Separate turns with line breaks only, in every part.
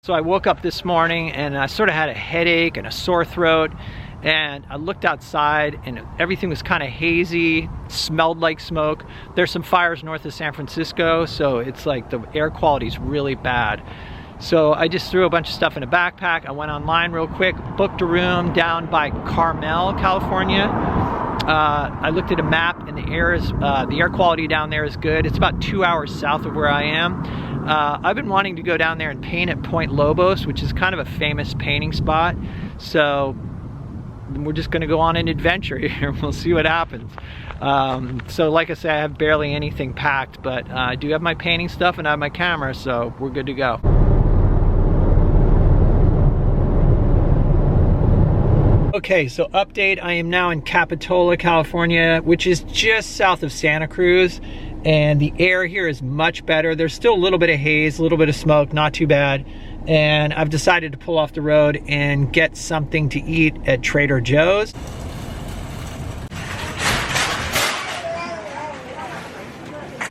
So I woke up this morning and I sort of had a headache and a sore throat, and I looked outside and everything was kind of hazy, smelled like smoke. There's some fires north of San Francisco, so it's like the air quality is really bad. So I just threw a bunch of stuff in a backpack. I went online real quick, booked a room down by Carmel, California. I looked at a map and the air quality down there is good. It's about 2 hours south of where I am. I've been wanting to go down there and paint at Point Lobos, which is kind of a famous painting spot. So we're just gonna go on an adventure here. We'll see what happens. So like I say, I have barely anything packed, but I do have my painting stuff and I have my camera, so we're good to go. Okay, so update, I am now in Capitola, California, which is just south of Santa Cruz, and the air here is much better. There's still a little bit of haze, a little bit of smoke, not too bad. And I've decided to pull off the road and get something to eat at Trader Joe's.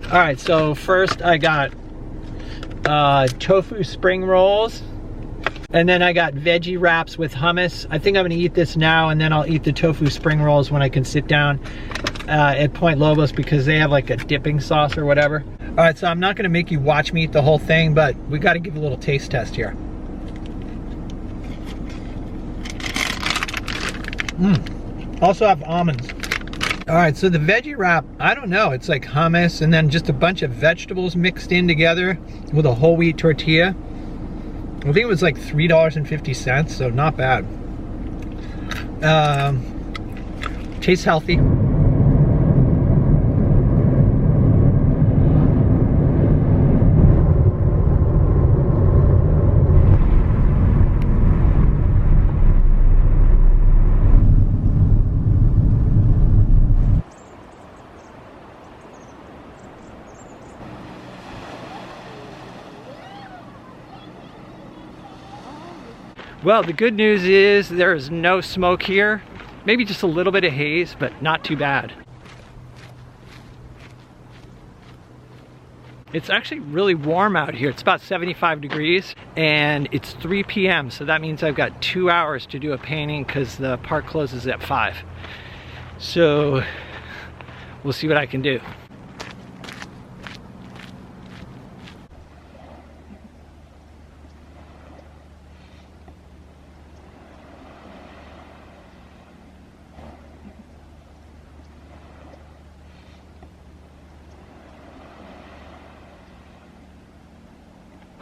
All right, so first I got tofu spring rolls. And then I got veggie wraps with hummus. I think I'm gonna eat this now, and then I'll eat the tofu spring rolls when I can sit down at Point Lobos, because they have like a dipping sauce or whatever. All right, so I'm not gonna make you watch me eat the whole thing, but we gotta give a little taste test here. Also have almonds. All right, so the veggie wrap, I don't know, it's like hummus and then just a bunch of vegetables mixed in together with a whole wheat tortilla. I think it was like $3.50, so not bad. Tastes healthy. Well, the good news is there is no smoke here. Maybe just a little bit of haze, but not too bad. It's actually really warm out here. It's about 75 degrees and it's 3 p.m. So that means I've got 2 hours to do a painting because the park closes at 5. So we'll see what I can do.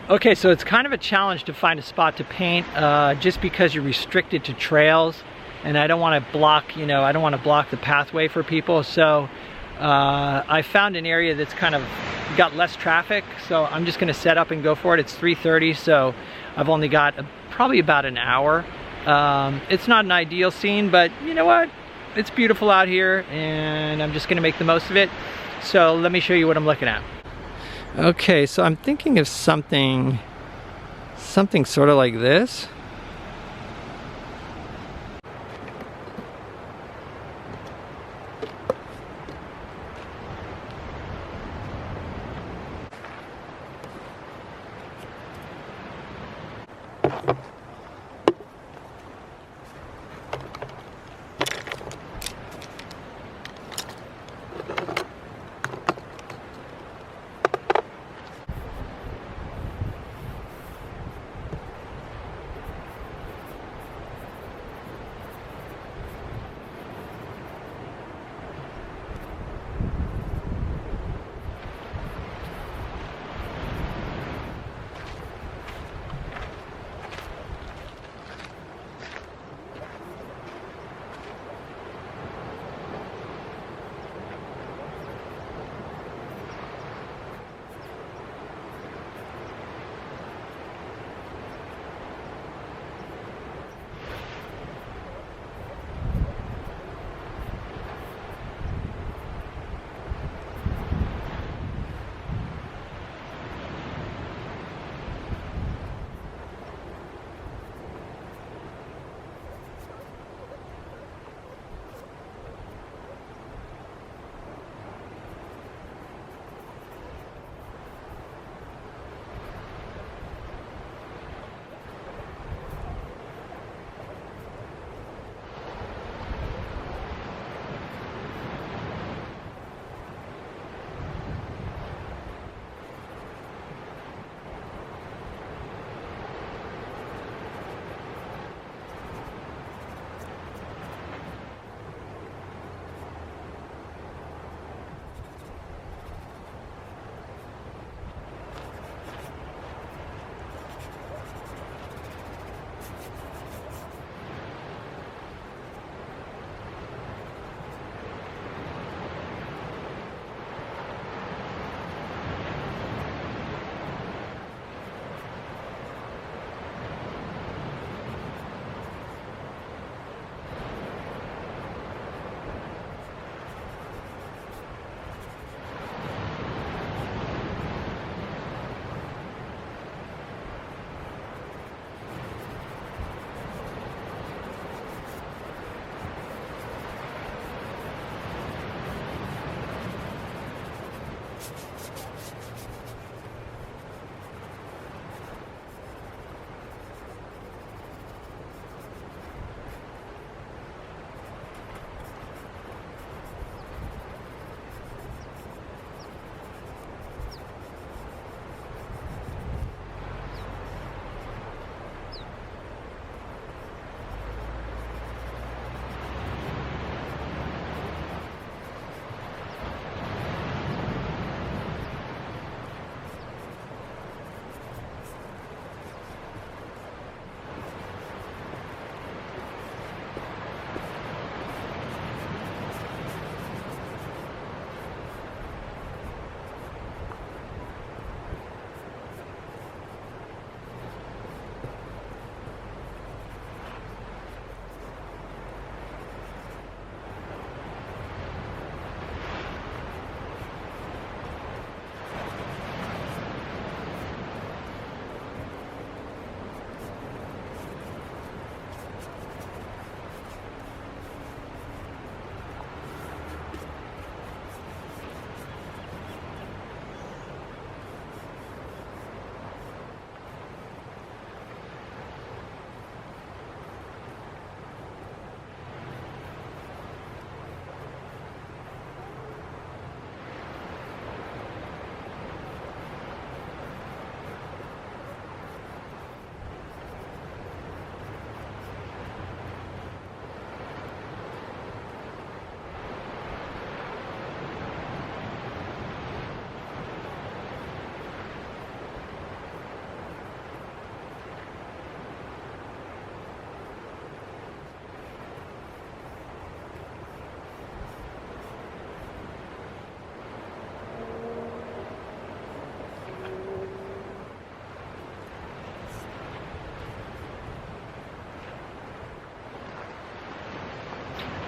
Okay, so it's kind of a challenge to find a spot to paint just because you're restricted to trails, and I don't want to block, I don't want to block the pathway for people. So I found an area that's kind of got less traffic, so I'm just going to set up and go for it. It's 3:30, so I've only got probably about an hour. It's not an ideal scene, but you know what? It's beautiful out here, and I'm just going to make the most of it. So let me show you what I'm looking at. Okay, so I'm thinking of something sort of like this.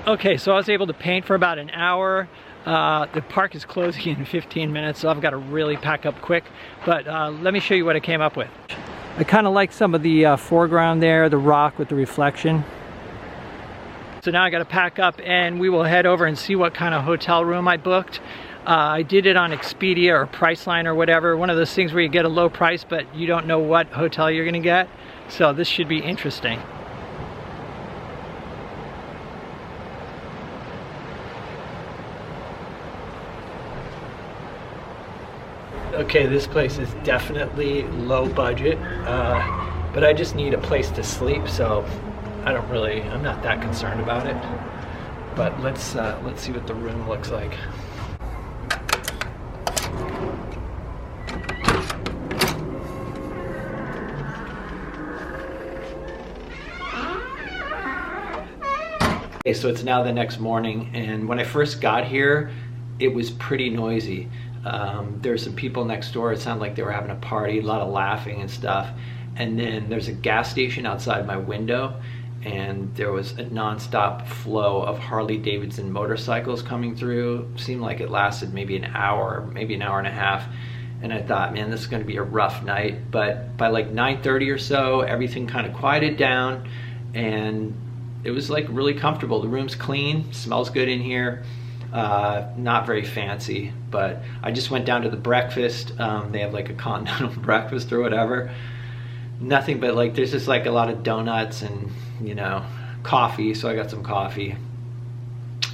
Okay, so I was able to paint for about an hour. The park is closing in 15 minutes, so I've got to really pack up quick. But let me show you what I came up with. I kind of like some of the foreground there, the rock with the reflection. So now I got to pack up and we will head over and see what kind of hotel room I booked. I did it on Expedia or Priceline or whatever. One of those things where you get a low price, but you don't know what hotel you're going to get. So this should be interesting. Okay, this place is definitely low budget, but I just need a place to sleep, so I'm not that concerned about it. But let's see what the room looks like. Okay, so it's now the next morning, and when I first got here, it was pretty noisy. There's some people next door. It sounded like they were having a party, a lot of laughing and stuff. And then there's a gas station outside my window, and there was a non-stop flow of Harley Davidson motorcycles coming through. Seemed like it lasted maybe an hour, maybe an hour and a half. And I thought, man, this is going to be a rough night. But by like 9:30 or so, everything kind of quieted down, and it was like really comfortable. The room's clean, smells good in here. Not very fancy, but I just went down to the breakfast. They have like a continental breakfast or whatever. Nothing but like, there's just like a lot of donuts and, you know, coffee. So I got some coffee.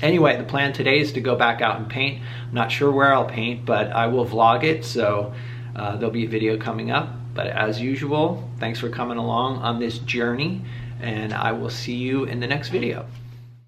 Anyway, the plan today is to go back out and paint. I'm not sure where I'll paint, but I will vlog it. So there'll be a video coming up. But as usual, thanks for coming along on this journey, and I will see you in the next video.